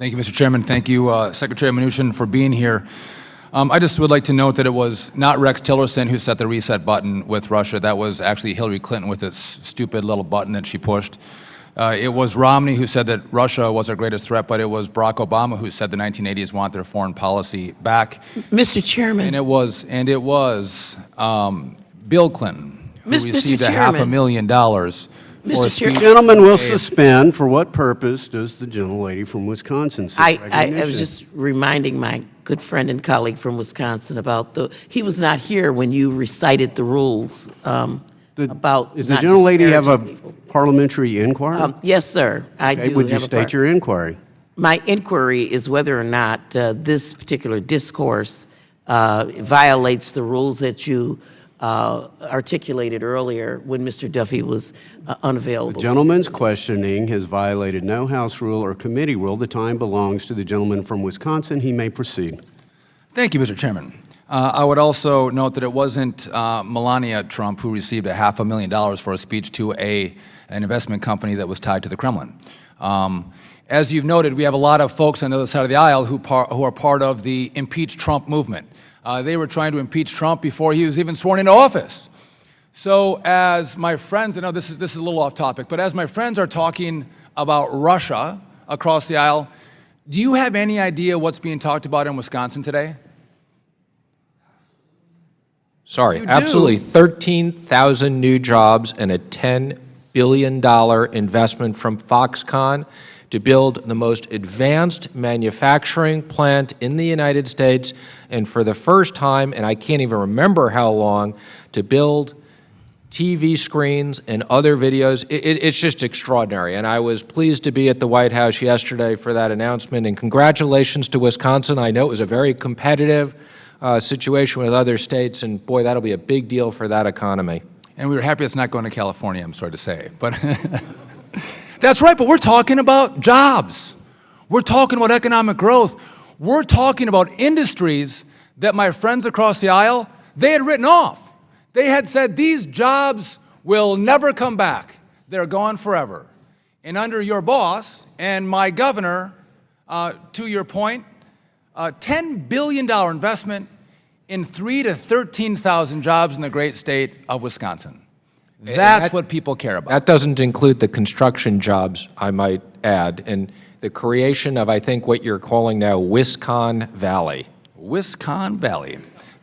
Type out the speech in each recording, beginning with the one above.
Thank you, Mr. Chairman. Thank you, Secretary Mnuchin, for being here. I just would like to note that it was not Rex Tillerson who set the reset button with Russia. That was actually Hillary Clinton with this stupid little button that she pushed. It was Romney who said that Russia was our greatest threat, but it was Barack Obama who said the 1980s want their foreign policy back. Mr. Chairman. And it was Bill Clinton who received $500,000 for a speech. The gentleman will suspend. For what purpose does the gentlelady from Wisconsin seek recognition? I was just reminding my good friend and colleague from Wisconsin about he was not here when you recited the rules about. Does the gentlelady have a parliamentary inquiry? Yes, sir. I do. Would you state your inquiry? My inquiry is whether or not this particular discourse violates the rules that you articulated earlier when Mr. Duffy was unavailable. The gentleman's questioning has violated no House rule or committee rule. The time belongs to the gentleman from Wisconsin. He may proceed. Thank you, Mr. Chairman. I would also note that it wasn't Melania Trump who received $500,000 for a speech to an investment company that was tied to the Kremlin. As you've noted, we have a lot of folks on the other side of the aisle who are part of the Impeach Trump movement. They were trying to impeach Trump before he was even sworn into office. So as my friends, I know this is a little off topic, but as my friends are talking about Russia across the aisle, do you have any idea what's being talked about in Wisconsin today? Sorry, absolutely. 13,000 new jobs and a $10 billion investment from Foxconn to build the most advanced manufacturing plant in the United States, and for the first time, and I can't even remember how long, to build TV screens and other videos. It's just extraordinary, and I was pleased to be at the White House yesterday for that announcement, and congratulations to Wisconsin. I know it was a very competitive situation with other states, and boy, that'll be a big deal for that economy. And we were happy it's not going to California, I'm sorry to say, but that's right, but we're talking about jobs. We're talking about economic growth. We're talking about industries that my friends across the aisle, they had written off. They had said these jobs will never come back. They're gone forever. And under your boss and my governor, to your point, $10 billion investment in 3,000 to 13,000 jobs in the great state of Wisconsin. That's what people care about. That doesn't include the construction jobs, I might add, and the creation of, I think, what you're calling now Wisconn Valley. Wisconn Valley.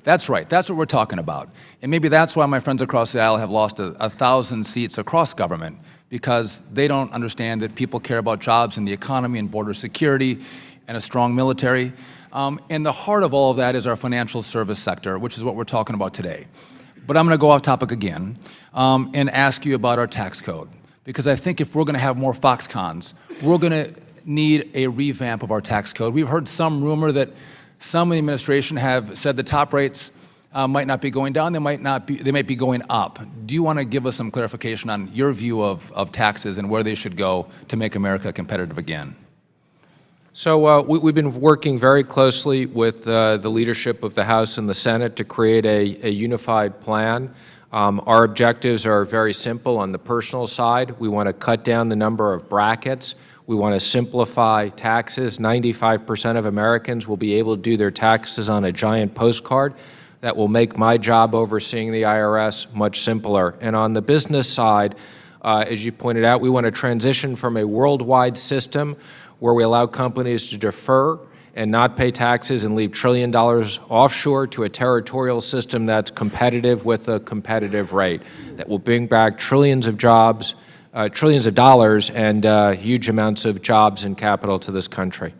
That's right. That's what we're talking about. And maybe that's why my friends across the aisle have lost 1,000 seats across government, because they don't understand that people care about jobs and the economy and border security and a strong military. And the heart of all of that is our financial service sector, which is what we're talking about today. But I'm going to go off topic again and ask you about our tax code, because I think if we're going to have more Foxconns, we're going to need a revamp of our tax code. We've heard some rumor that some in the administration have said the top rates might not be going down, they might be going up. Do you want to give us some clarification on your view of taxes and where they should go to make America competitive again? So we've been working very closely with the leadership of the House and the Senate to create a unified plan. Our objectives are very simple. On the personal side, we want to cut down the number of brackets. We want to simplify taxes. 95% of Americans will be able to do their taxes on a giant postcard. That will make my job overseeing the IRS much simpler. And on the business side, as you pointed out, we want to transition from a worldwide system where we allow companies to defer and not pay taxes and leave $1 trillion offshore to a territorial system that's competitive with a competitive rate that will bring back trillions of jobs, trillions of dollars, and huge amounts of jobs and capital to this country.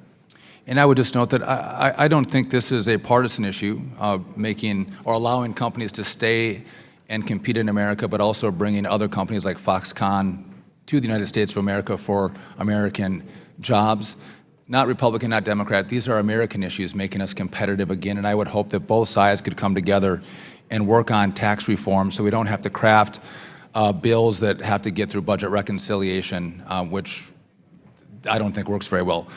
And I would just note that I don't think this is a partisan issue, making or allowing companies to stay and compete in America, but also bringing other companies like Foxconn to the United States of America for American jobs. Not Republican, not Democrat. These are American issues making us competitive again, and I would hope that both sides could come together and work on tax reform so we don't have to craft bills that have to get through budget reconciliation, which I don't think works very well.